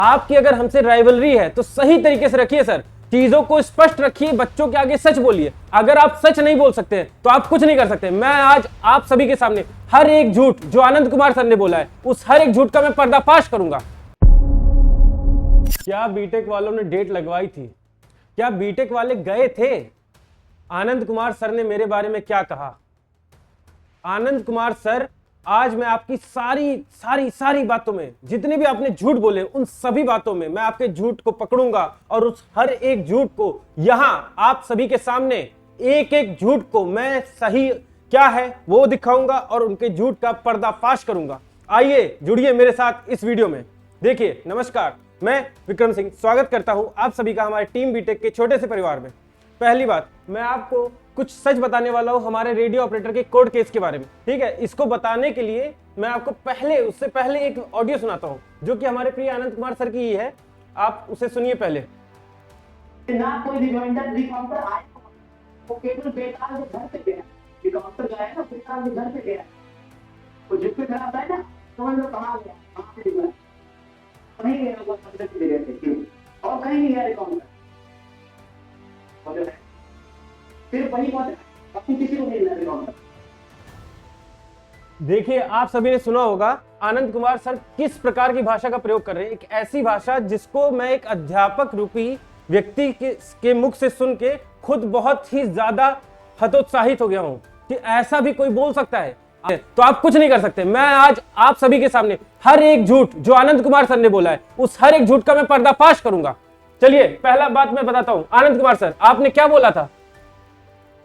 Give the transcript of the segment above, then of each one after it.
आपकी अगर हमसे राइवलरी है तो सही तरीके से रखिए सर, चीजों को स्पष्ट रखिए, बच्चों के आगे सच बोलिए। अगर आप सच नहीं बोल सकते तो आप कुछ नहीं कर सकते। मैं आज आप सभी के सामने हर एक झूठ जो आनंद कुमार सर ने बोला है, उस हर एक झूठ का मैं पर्दाफाश करूंगा। क्या बीटेक वालों ने डेट लगवाई थी? क्या बीटेक वाले गए थे? आनंद कुमार सर ने मेरे बारे में क्या कहा? आनंद कुमार सर, आज मैं आपकी सारी सारी सारी बातों में, जितने भी आपने झूठ बोले उन सभी बातों में मैं आपके झूठ को पकड़ूंगा और उस हर एक झूठ को यहां आप सभी के सामने एक एक झूठ को मैं सही क्या है वो दिखाऊंगा और उनके झूठ का पर्दाफाश करूंगा। आइए जुड़िए मेरे साथ इस वीडियो में। देखिए, नमस्कार, मैं विक्रम सिंह स्वागत करता हूं आप सभी का हमारे टीम बीटेक के छोटे से परिवार में। पहली बात, मैं आपको कुछ सच बताने वाला हूं हमारे रेडियो ऑपरेटर के कोर्ट केस के बारे में। ठीक है, इसको बताने के लिए मैं आपको उससे पहले एक ऑडियो सुनाता हूं जो कि हमारे प्रिय आनंद कुमार सर की ही है। आप उसे सुनिए पहले। ना कोई रिमाइंडर रिकाउंटर आया, वो केवल बेकार के घर पे गया, रिकाउंटर गया ना बेकार के घर पे गया, वो जिस पे खड़ा है ना समझ लो कहाँ गया, कहाँ पे गया, कहीं गया वो मंदिर के लिए गए और कहीं नहीं गया रिकाउंटर। फिर वही बात है, अपनी किसी को नहीं मिला रिकाउंटर। देखिए, आप सभी ने सुना होगा आनंद कुमार सर किस प्रकार की भाषा का प्रयोग कर रहे हैं। एक ऐसी भाषा जिसको मैं एक अध्यापक रूपी व्यक्ति के मुख से सुन के खुद बहुत ही ज्यादा हतोत्साहित हो गया हूं कि ऐसा भी कोई बोल सकता है। तो आप कुछ नहीं कर सकते। मैं आज आप सभी के सामने हर एक झूठ जो आनंद कुमार सर ने बोला है, उस हर एक झूठ का मैं पर्दाफाश करूंगा। चलिए, पहला बात मैं बताता हूं। आनंद कुमार सर, आपने क्या बोला था?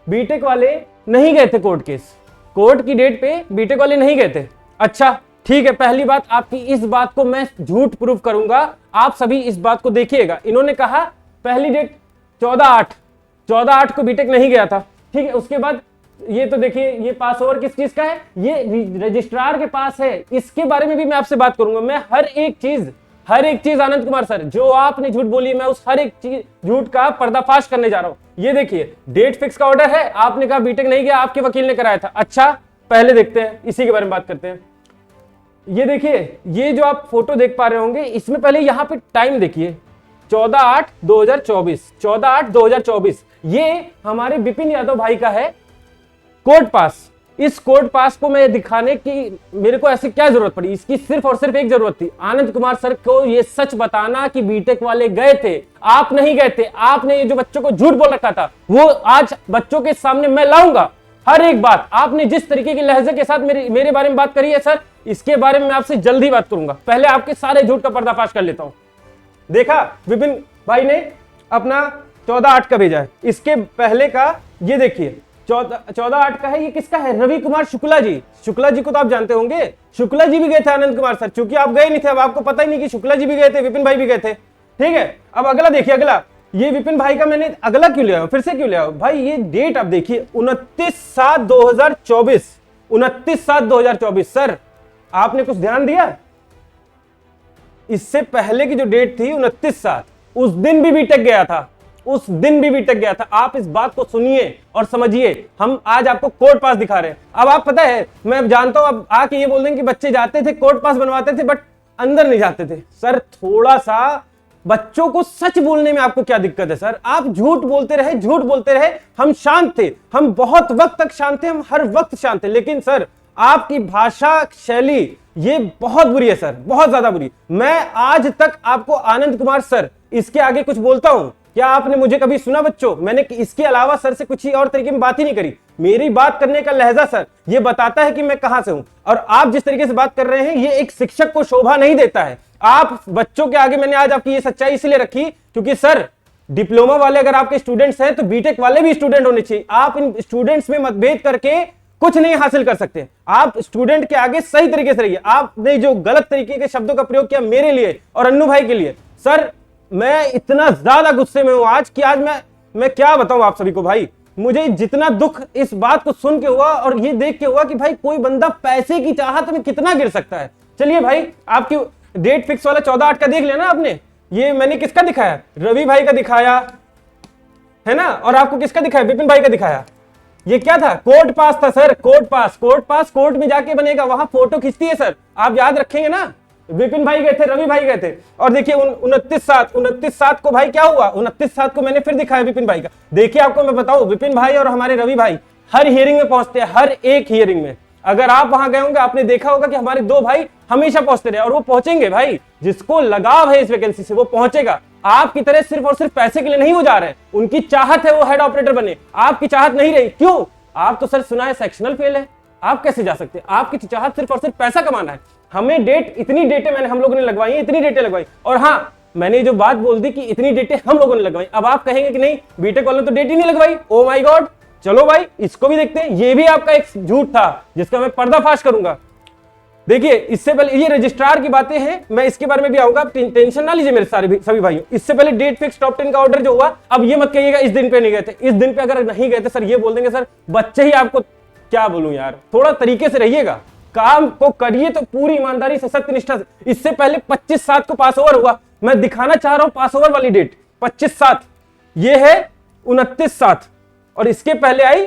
बीटेक वाले नहीं गए थे कोर्ट केस, कोर्ट की डेट पे बीटेक वाले नहीं गए थे। अच्छा, ठीक है, पहली बात, आपकी इस बात को मैं झूठ प्रूफ करूंगा। आप सभी इस बात को देखिएगा। इन्होंने कहा पहली डेट 14/8 को बीटेक नहीं गया था। ठीक है, उसके बाद ये तो देखिए, ये पास ओवर किस चीज का है, ये रजिस्ट्रार के पास है। इसके बारे में भी मैं आपसे बात करूंगा। मैं हर एक चीज आनंद कुमार सर जो आपने झूठ बोली, मैं उस हर एक चीज झूठ का पर्दाफाश करने जा रहा हूं। ये देखिए, डेट फिक्स का ऑर्डर है। आपने कहा बीटेक नहीं गया, आपके वकील ने कराया था। अच्छा, पहले देखते हैं, इसी के बारे में बात करते हैं। ये देखिए, ये जो आप फोटो देख पा रहे होंगे, इसमें पहले यहां पे टाइम देखिए, 14/8/2024। ये हमारे विपिन यादव भाई का है कोर्ट पास। इस कोर्ट पास को मैं दिखाने की मेरे को ऐसी क्या जरूरत पड़ी? इसकी सिर्फ और सिर्फ एक जरूरत थी, आनंद कुमार सर को ये सच बताना कि बीटेक वाले गए थे, आप नहीं गए थे। आपने ये जो बच्चों को झूठ बोल रखा था, वो आज बच्चों के सामने मैं लाऊंगा। हर एक बात, आपने जिस तरीके के लहजे के साथ मेरे बारे में बात करी है सर, इसके बारे में मैं आपसे जल्दी बात करूंगा। पहले आपके सारे झूठ का पर्दाफाश कर लेता हूं। देखा, विपिन भाई ने अपना 14/8 का भेजा है। इसके पहले का ये देखिए, 14/8 का है। ये किसका है? रवि कुमार शुक्ला जी। शुक्ला जी को तो आप जानते होंगे, शुक्ला जी भी गए थे आनंद कुमार सर। चूंकि आप गए नहीं थे, अब आपको पता ही नहीं कि शुक्ला जी भी गए थे, विपिन भाई भी गए थे। ठीक है, अब अगला देखिए, अगला ये विपिन भाई का मैंने अगला क्यों लिया, फिर से क्यों लिया भाई? ये डेट आप देखिए, 29/7/2024। 29/7/2024। सर, आपने कुछ ध्यान दिया? इससे पहले की जो डेट थी 29/7, उस दिन भी बीटेक गया था, उस दिन भी बीटेक गया था। आप इस बात को सुनिए और समझिए। हम आज आपको कोर्ट पास दिखा रहे हैं। अब आप पता है, मैं जानता हूं अब आके ये बोल देंगे कि बच्चे जाते थे कोर्ट पास बनवाते थे बट अंदर नहीं जाते थे। सर, थोड़ा सा बच्चों को सच बोलने में आपको क्या दिक्कत है? सर, आप झूठ बोलते रहे। हम शांत थे, हम बहुत वक्त तक शांत थे, हम हर वक्त शांत थे। लेकिन सर, आपकी भाषा शैली ये बहुत बुरी है सर, बहुत ज्यादा बुरी। मैं आज तक आपको आनंद कुमार सर इसके आगे कुछ बोलता हूं, क्या आपने मुझे कभी सुना बच्चों? मैंने इसके अलावा सर से कुछ ही और तरीके में बात ही नहीं करी। मेरी बात करने का लहजा सर ये बताता है कि मैं कहां से हूं। और आप जिस तरीके से बात कर रहे हैं, ये एक शिक्षक को शोभा नहीं देता है। आप बच्चों के आगे मैंने आज आपकी ये सच्चाई इसलिए रखी क्योंकि सर, डिप्लोमा वाले अगर आपके स्टूडेंट्स हैं तो बीटेक वाले भी स्टूडेंट होने चाहिए। आप इन स्टूडेंट्स में मतभेद करके कुछ नहीं हासिल कर सकते। आप स्टूडेंट के आगे सही तरीके से रहिए। आपने जो गलत तरीके के शब्दों का प्रयोग किया मेरे लिए और अन्नू भाई के लिए, सर मैं इतना ज्यादा गुस्से में हूं आज कि आज मैं क्या बताऊं आप सभी को। भाई, मुझे जितना दुख इस बात को सुन के हुआ और ये देख के हुआ कि भाई कोई बंदा पैसे की चाहत में कितना गिर सकता है। चलिए भाई, आपकी डेट फिक्स वाला 14/8 का देख लिया ना आपने? ये मैंने किसका दिखाया? रवि भाई का दिखाया है ना, और आपको किसका दिखाया? विपिन भाई का दिखाया। ये क्या था? कोर्ट पास था सर, कोर्ट पास। कोर्ट में जाके बनेगा, वहां फोटो खींचती है सर, आप याद रखेंगे ना? विपिन भाई गए थे, रवि भाई गए थे। और देखिए 29/7 को भाई क्या हुआ, 29/7 को मैंने फिर दिखाया विपिन भाई का। देखिए आपको मैं बताऊं, विपिन भाई और हमारे रवि भाई हर हियरिंग में पहुंचते हैं, हर एक हियरिंग में। अगर आप वहां गए होंगे आपने देखा होगा कि हमारे दो भाई हमेशा पहुंचते रहे, और वो पहुंचेंगे भाई। जिसको लगाव है इस वैकेंसी से वो पहुंचेगा। आपकी तरह सिर्फ और सिर्फ पैसे के लिए नहीं वो जा रहे हैं, उनकी चाहत है वो हेड ऑपरेटर बने। आपकी चाहत नहीं रही, क्यों? आप तो सर सुना है सेक्शनल फेल है, आप कैसे जा सकते हैं? आपकी चाहत सिर्फ और सिर्फ पैसा कमाना है। हमें इतनी डेटें हम लोगों ने लगवाई है, इतनी डेटें लगवाई। और हाँ, मैंने जो बात बोल दी कि इतनी डेटें हम लोगों ने लगवाई, अब आप कहेंगे कि नहीं बीटेक वालों ने तो डेट ही नहीं लगवाई। ओ माय गॉड, चलो भाई इसको भी देखते हैं। ये भी आपका एक झूठ था जिसका मैं पर्दाफाश करूंगा। देखिए इससे पहले ये रजिस्ट्रार की बातें हैं, मैं इसके बारे में भी आऊंगा, टेंशन ना लीजिए मेरे सभी भाइयों। इससे पहले डेट फिक्स टॉप 10 का ऑर्डर जो हुआ, अब ये मत कहिएगा इस दिन पे नहीं गए थे। इस दिन पे अगर नहीं गए थे सर, ये बोल देंगे सर बच्चे ही आपको, क्या बोलूं यार, थोड़ा तरीके से रहिएगा, काम को करिए तो पूरी ईमानदारी से, सत्यनिष्ठा से। इससे पहले 25/7 को पास ओवर हुआ, मैं दिखाना चाह रहा हूं पास ओवर वाली डेट 25/7, ये है 29/7, और इसके पहले आई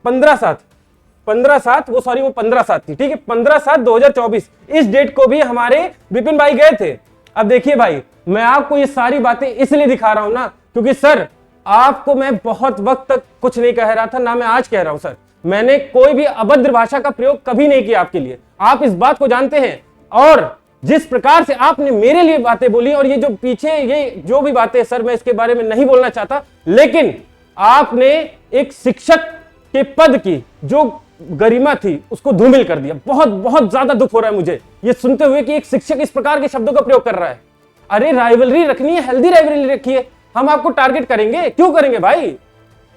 15/7 वो 15/7 थी, ठीक है, 15/7/2024। इस डेट को भी हमारे विपिन भाई गए थे। अब देखिए भाई, मैं आपको ये सारी बातें इसलिए दिखा रहा हूं ना, क्योंकि सर आपको मैं बहुत वक्त तक कुछ नहीं कह रहा था, ना मैं आज कह रहा हूं सर। मैंने कोई भी अभद्र भाषा का प्रयोग कभी नहीं किया आपके लिए, आप इस बात को जानते हैं। और जिस प्रकार से आपने मेरे लिए बातें बोली, और ये जो पीछे ये जो भी बातें सर, मैं इसके बारे में नहीं बोलना चाहता, लेकिन आपने एक शिक्षक के पद की जो गरिमा थी उसको धूमिल कर दिया। बहुत बहुत ज्यादा दुख हो रहा है मुझे ये सुनते हुए कि एक शिक्षक इस प्रकार के शब्दों का प्रयोग कर रहा है। अरे राइवलरी रखनी है, हेल्दी राइवलरी रखिए। हम आपको टारगेट करेंगे, क्यों करेंगे भाई?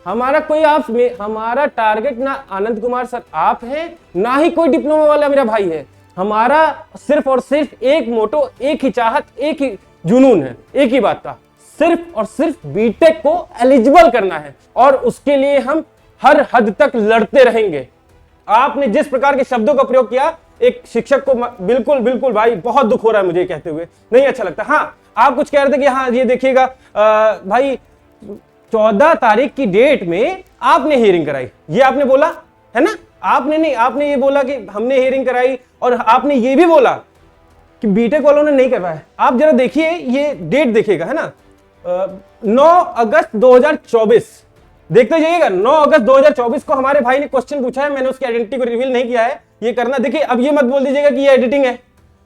हमारा टारगेट ना आनंद कुमार सर आप हैं, ना ही कोई डिप्लोमा वाला मेरा भाई है। हमारा सिर्फ और सिर्फ एक मोटो, एक ही चाहत, एक ही जुनून है, एक ही बात का, सिर्फ और सिर्फ बीटेक को एलिजिबल करना है, और उसके लिए हम हर हद तक लड़ते रहेंगे। आपने जिस प्रकार के शब्दों का प्रयोग किया एक शिक्षक को, बिल्कुल बिल्कुल भाई बहुत दुख हो रहा है मुझे कहते हुए, नहीं अच्छा लगता। हाँ, आप कुछ कह रहे थे कि हाँ ये देखिएगा भाई 14 तारीख की डेट में आपने हियरिंग कराई, ये आपने बोला है ना? आपने नहीं, आपने ये बोला कि हमने हियरिंग कराई, और आपने ये भी बोला कि बीटेक वालों ने नहीं करवाया। आप जरा देखिए ये डेट देखिएगा, है ना, 9 अगस्त 2024, देखते जाइएगा। 9 अगस्त 2024 को हमारे भाई ने क्वेश्चन पूछा है, मैंने उसकी आइडेंटिटी को रिवील नहीं किया है, ये करना। देखिए अब ये मत बोल दीजिएगा कि ये एडिटिंग है।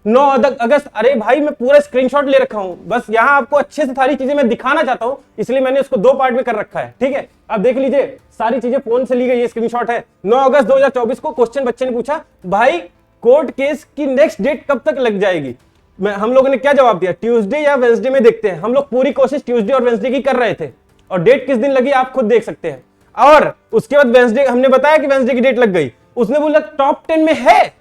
9 अगस्त, अरे भाई मैं पूरा स्क्रीनशॉट ले रखा हूं, बस यहां आपको अच्छे से सारी चीजें मैं दिखाना चाहता हूं, इसलिए मैंने उसको 2 पार्ट में कर रखा है, ठीक है। अब देख लीजिए सारी चीजें फोन से ली गई, ये स्क्रीनशॉट है। 9 अगस्त 2024 को क्वेश्चन बच्चे ने पूछा, भाई कोर्ट केस की नेक्स्ट डेट कब तक लग जाएगी? हम लोगों ने क्या जवाब दिया, ट्यूसडे या वेंसडे में देखते हैं। हम लोग पूरी कोशिश ट्यूसडे और वेंसडे की कर रहे थे, और डेट किस दिन लगी आप खुद देख सकते हैं। और उसके बाद वेंसडे, हमने बताया कि वेंसडे की डेट लग गई। उसने बोला टॉप 10 में है,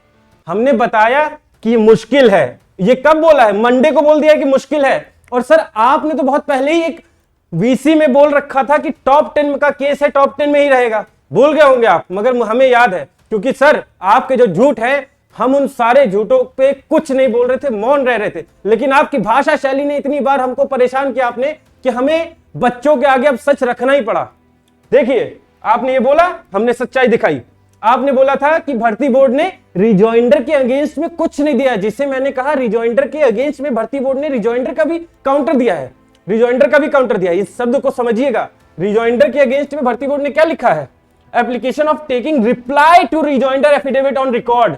हमने बताया कि मुश्किल है। ये कब बोला है? मंडे को बोल दिया कि मुश्किल है। और सर आपने तो बहुत पहले ही एक वीसी में बोल रखा था कि टॉप 10 का केस है, टॉप 10 में ही रहेगा। भूल गए होंगे आप, मगर हमें याद है, क्योंकि सर आपके जो झूठ है, हम उन सारे झूठों पे कुछ नहीं बोल रहे थे, मौन रह रहे थे। लेकिन आपकी भाषा शैली ने इतनी बार हमको परेशान किया आपने, कि हमें बच्चों के आगे अब सच रखना ही पड़ा। देखिए आपने ये बोला, हमने सच्चाई दिखाई। आपने बोला था कि भर्ती बोर्ड ने रिजॉइंडर के अगेंस्ट में कुछ नहीं दिया, जिसे मैंने कहा रिजॉइंडर के अगेंस्ट में भर्ती बोर्ड ने रिजॉइंडर का भी काउंटर दिया है, रिजॉइंडर का भी काउंटर दिया है। इस शब्द को समझिएगा, रिजॉइंडर के अगेंस्ट में भर्ती बोर्ड ने क्या लिखा है? Application of taking reply to rejoinder affidavit on record,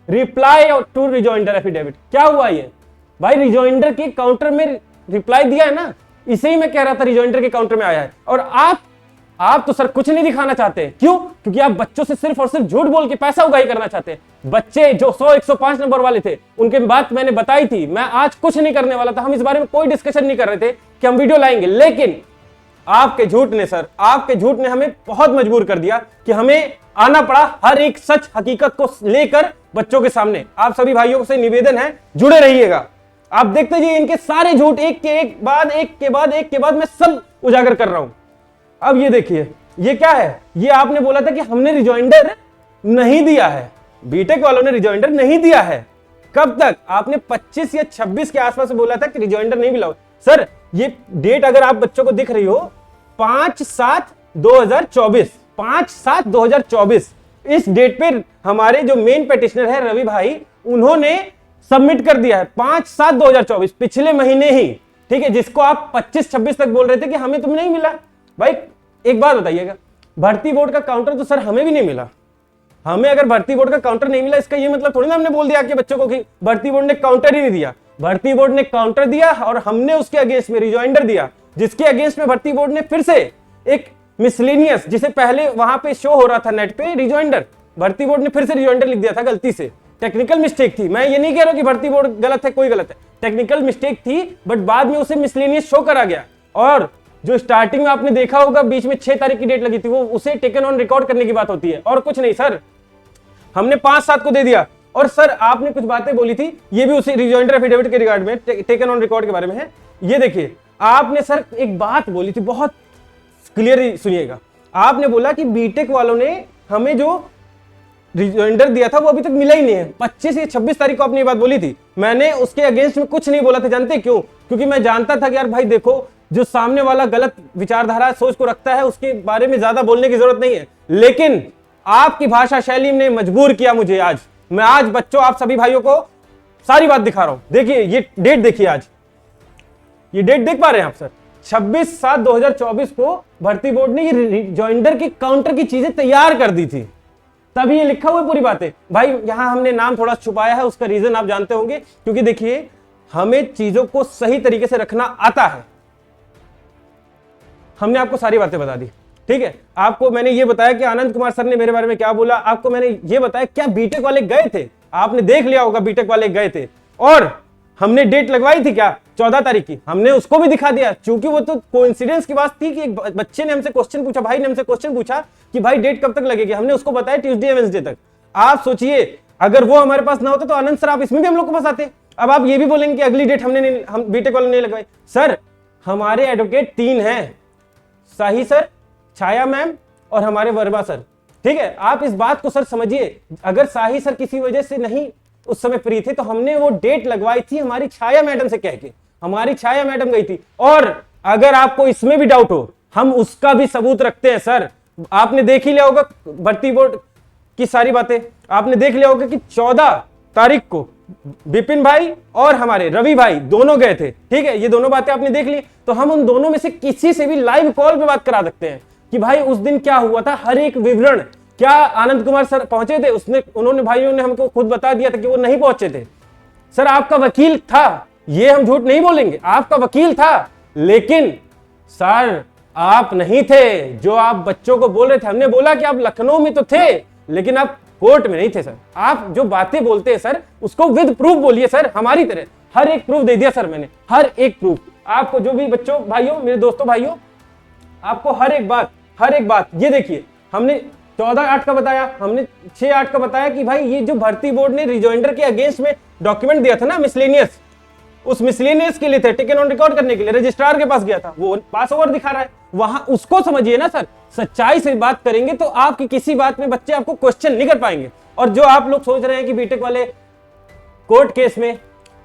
reply to rejoinder affidavit. क्या हुआ ये भाई? रिजॉइंडर के काउंटर में रिप्लाई दिया है ना, इसे ही मैं कह रहा था रिजॉइंडर के काउंटर में आया है। और आप तो सर कुछ नहीं दिखाना चाहते, क्यों? क्योंकि आप बच्चों से सिर्फ और सिर्फ झूठ बोल के पैसा उगाही करना चाहते हैं। बच्चे जो 100-105 नंबर वाले थे, उनके बात मैंने बताई थी। मैं आज कुछ नहीं करने वाला था, हम इस बारे में कोई डिस्कशन नहीं कर रहे थे कि हम वीडियो लाएंगे, लेकिन आपके झूठ ने सर, आपके झूठ ने हमें बहुत मजबूर कर दिया कि हमें आना पड़ा हर एक सच हकीकत को लेकर बच्चों के सामने। आप सभी भाइयों से निवेदन है, जुड़े रहिएगा। आप देखते जाइए इनके सारे झूठ एक के बाद मैं सब उजागर कर रहा हूं। अब ये देखिए, ये क्या है? ये आपने बोला था कि हमने रिजॉइंडर नहीं दिया है, बीटेक वालों ने रिजॉइंडर नहीं दिया है। कब तक? आपने 25 या 26 के आसपास बोला था कि रिजॉइंडर नहीं मिला। सर ये डेट अगर आप बच्चों को दिख रही हो, 5/7/2024, 5/7/2024, इस डेट पे हमारे जो मेन पेटिशनर है रवि भाई, उन्होंने सबमिट कर दिया है 5/7/2024, पिछले महीने ही, ठीक है, जिसको आप 25-26 तक बोल रहे थे कि हमें तुम नहीं मिला। भाई एक बात बताइएगा, भर्ती बोर्ड का काउंटर तो सर हमें भी नहीं मिला। हमें अगर भर्ती बोर्ड का काउंटर नहीं मिला, इसका ये मतलब थोड़ी ना हमने बोल दिया कि बच्चों को कि भर्ती बोर्ड ने काउंटर ही नहीं दिया। भर्ती बोर्ड ने काउंटर दिया और हमने उसके अगेंस्ट में रिजॉइंडर दिया, जिसके अगेंस्ट में भर्ती बोर्ड ने फिर से एक मिसलेनियस, जिसे पहले वहां पे शो हो रहा था नेट पे रिजॉइंडर, भर्ती बोर्ड ने फिर से रिजॉइंडर लिख दिया था गलती से। टेक्निकल मिस्टेक थी, मैं ये नहीं कह रहा हूं कि भर्ती बोर्ड गलत है, कोई गलत है, टेक्निकल मिस्टेक थी, बट बाद में उसे मिसलेनियस शो करा गया। और जो स्टार्टिंग में आपने देखा होगा बीच में 6 तारीख की डेट लगी थी, वो उसे टेकन ऑन रिकॉर्ड करने की बात होती है और कुछ नहीं सर। हमने 5/7 को दे दिया। और सर आपने कुछ बातें बोली थी, ये भी उसी रिजॉइंडर एफिडेविट के रिगार्ड में, टेकन ऑन रिकॉर्ड के बारे में है। ये देखिए, आपने सर एक बात बोली थी, बहुत क्लियरली सुनिएगा। आपने बोला कि बीटेक वालों ने हमें जो रिजॉइंडर दिया था वो अभी तक मिला ही नहीं है। 25 या 26 तारीख को आपने ये बात बोली थी। मैंने उसके अगेंस्ट में कुछ नहीं बोला था, जानते क्यों? क्योंकि मैं जानता था कि यार भाई देखो, जो सामने वाला गलत विचारधारा सोच को रखता है उसके बारे में ज्यादा बोलने की जरूरत नहीं है। लेकिन आपकी भाषा शैली ने मजबूर किया मुझे। आज मैं बच्चों, आप सभी भाइयों को सारी बात दिखा रहा हूं। देखिए ये डेट देखिए, आज ये डेट देख पा रहे हैं आप सर? 26/7/2024 को भर्ती बोर्ड ने ये रिजॉइंडर की काउंटर की चीजें तैयार कर दी थी, तभी ये लिखा हुआ है पूरी बातें। भाई यहां हमने नाम थोड़ा छुपाया है, उसका रीजन आप जानते होंगे, क्योंकि देखिए हमें चीजों को सही तरीके से रखना आता है। हमने आपको सारी बातें बता दी, ठीक है। आपको मैंने ये बताया कि आनंद कुमार सर ने मेरे बारे में क्या बोला, आपको मैंने ये बताया क्या बीटेक वाले गए थे, आपने देख लिया होगा बीटेक वाले गए थे, और हमने डेट लगवाई थी क्या 14 तारीख की, हमने उसको भी दिखा दिया। चूंकि वो तो कोइंसिडेंस की बात थी कि एक बच्चे ने हमसे क्वेश्चन पूछा, भाई ने हमसे क्वेश्चन पूछा कि भाई डेट कब तक लगेगी, हमने उसको बताया ट्यूसडे या वेडनेसडे तक। आप सोचिए अगर वो हमारे पास ना होता तो आनंद सर आप इसमें भी हम लोग को फंसाते। अब आप ये भी बोलेंगे कि अगली डेट हमने नहीं, हम बीटेक वालों ने नहीं लगवाई। सर हमारे एडवोकेट 3 हैं, साही सर, छाया मैम और हमारे वर्मा सर, ठीक है। आप इस बात को सर समझिए, अगर साही सर किसी वजह से नहीं उस समय फ्री थे तो हमने वो डेट लगवाई थी हमारी छाया मैडम से कह के, हमारी छाया मैडम गई थी। और अगर आपको इसमें भी डाउट हो, हम उसका भी सबूत रखते हैं सर। आपने देख ही लिया होगा भर्ती बोर्ड की सारी बातें, आपने देख लिया होगा कि 14 तारीख को विपिन भाई और हमारे रवि भाई दोनों गए थे, ठीक है। ये दोनों बातें आपने देख ली, तो हम उन दोनों में से किसी से भी लाइव कॉल पे बात करा सकते हैं कि भाई उस दिन क्या हुआ था, हर एक विवरण। क्या आनंद कुमार सर पहुंचे थे? उन्होंने भाइयों ने हमको खुद बता दिया था कि वो नहीं पहुंचे थे। सर आपका वकील था, ये हम झूठ नहीं बोलेंगे, आपका वकील था, लेकिन सर आप नहीं थे जो आप बच्चों को बोल रहे थे। हमने बोला कि आप लखनऊ में तो थे लेकिन आप कोर्ट में नहीं थे सर। आप जो बातें बोलते हैं सर उसको विद प्रूफ बोलिए सर, हमारी तरह। हर एक प्रूफ दे दिया सर मैंने, हर एक प्रूफ आपको, जो भी बच्चों भाइयों, मेरे दोस्तों भाइयों, आपको हर एक बात ये देखिए, हमने 14/8 का बताया, हमने 6/8 का बताया कि भाई ये जो भर्ती बोर्ड ने रिजॉइंडर के अगेंस्ट में डॉक्यूमेंट दिया था ना मिसलेनियस, उस मिसलेनियस के लिए थे, टेकन ऑन रिकॉर्ड करने के लिए रजिस्ट्रार के पास गया था, वो पास ओवर दिखा रहा है वहां, उसको समझिए ना सर। सच्चाई से बात करेंगे तो आपकी किसी बात में बच्चे आपको क्वेश्चन नहीं कर पाएंगे। और जो आप लोग सोच रहे हैं कि बीटेक वाले कोर्ट केस में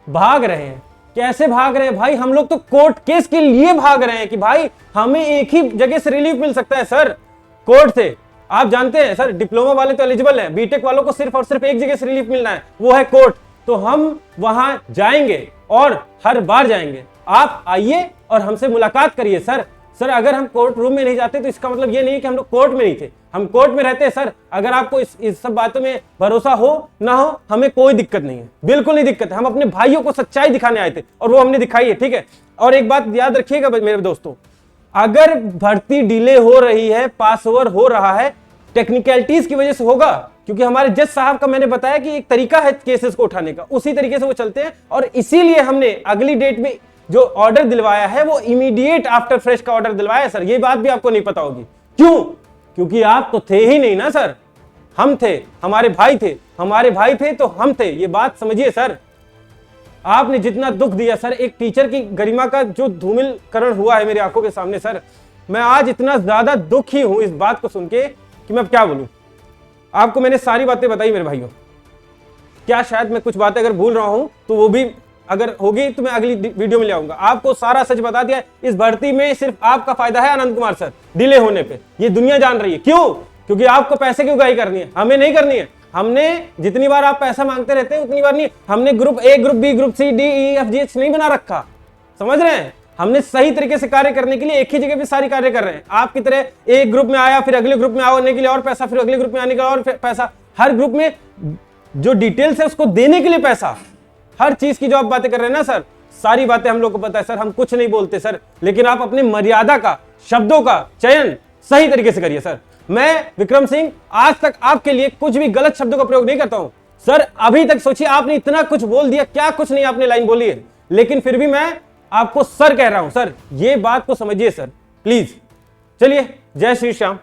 भाग रहे हैं, कैसे भाग रहे हैं भाई? हम लोग तो कोर्ट केस के लिए भाग रहे हैं कि भाई हमें एक ही जगह से रिलीफ मिल सकता है सर, कोर्ट से। आप जानते हैं सर, डिप्लोमा वाले तो एलिजिबल हैं, बीटेक वालों को सिर्फ और सिर्फ एक जगह से रिलीफ मिलना है, वो है कोर्ट। तो हम वहां जाएंगे और हर बार जाएंगे। आप आइए और हमसे मुलाकात करिए सर। सर अगर हम कोर्ट रूम में नहीं जाते तो इसका मतलब ये नहीं है कि हम लोग कोर्ट में नहीं थे, हम कोर्ट में रहते हैं सर। अगर आपको इस सब बातों में भरोसा हो ना हो, हमें कोई दिक्कत नहीं है, बिल्कुल नहीं दिक्कत है। हम अपने भाइयों को सच्चाई दिखाने आए थे और वो हमने दिखाई है, ठीक है। और एक बात याद रखिएगा मेरे दोस्तों, अगर भर्ती डिले हो रही है, पास ओवर हो रहा है, टेक्निकलिटीज की वजह से होगा, क्योंकि हमारे जज साहब का मैंने बताया कि एक तरीका है केसेस को उठाने का, उसी तरीके से वो चलते हैं। और इसीलिए हमने अगली डेट में जो ऑर्डर दिलवाया है वो इमीडिएट आफ्टर फ्रेश का ऑर्डर दिलवाया है सर। ये बात भी आपको नहीं पता होगी, क्यों? क्योंकि आप तो थे ही नहीं ना सर, हम थे, हमारे भाई थे, हमारे भाई थे तो हम थे। ये बात समझिए सर। आपने जितना दुख दिया सर, एक टीचर की गरिमा का जो धूमिलकरण हुआ है मेरी आंखों के सामने सर, मैं आज इतना ज्यादा दुखी हूं इस बात को सुन के कि मैं अब क्या बोलूं। आपको मैंने सारी बातें बताई मेरे भाइयों, क्या शायद मैं कुछ बातें अगर भूल रहा हूं तो वो भी अगर होगी तो मैं अगली वीडियो में ले आऊंगा। आपको सारा सच बता दिया। इस भर्ती में सिर्फ आपका फायदा है आनंद कुमार सर, डिले होने पे, ये दुनिया जान रही है। क्यों? क्योंकि आपको पैसे की उगाही करनी है, हमें नहीं करनी है। हमने जितनी बार आप पैसा मांगते रहते हैं उतनी बार नहीं, हमने group A, group B, group C, D, E, F, G, H नहीं बना रखा। समझ रहे हैं? हमने सही तरीके से कार्य करने के लिए एक ही जगह पे सारी कार्य कर रहे हैं। आपकी तरह एक ग्रुप में आया, फिर अगले ग्रुप में आने के लिए और पैसा, फिर अगले ग्रुप में आने के लिए और पैसा, हर ग्रुप में जो डिटेल्स है उसको देने के लिए पैसा, हर चीज की जो आप बातें कर रहे हैं ना सर, सारी बातें हम लोग को पता है सर, हम कुछ नहीं बोलते सर, लेकिन आप अपनी मर्यादा का, शब्दों का चयन सही तरीके से करिए सर। मैं विक्रम सिंह आज तक आपके लिए कुछ भी गलत शब्दों का प्रयोग नहीं करता हूं सर। अभी तक सोचिए, आपने इतना कुछ बोल दिया, क्या कुछ नहीं आपने लाइन बोली है, लेकिन फिर भी मैं आपको सर कह रहा हूं सर। ये बात को समझिए सर, प्लीज। चलिए, जय श्री श्याम।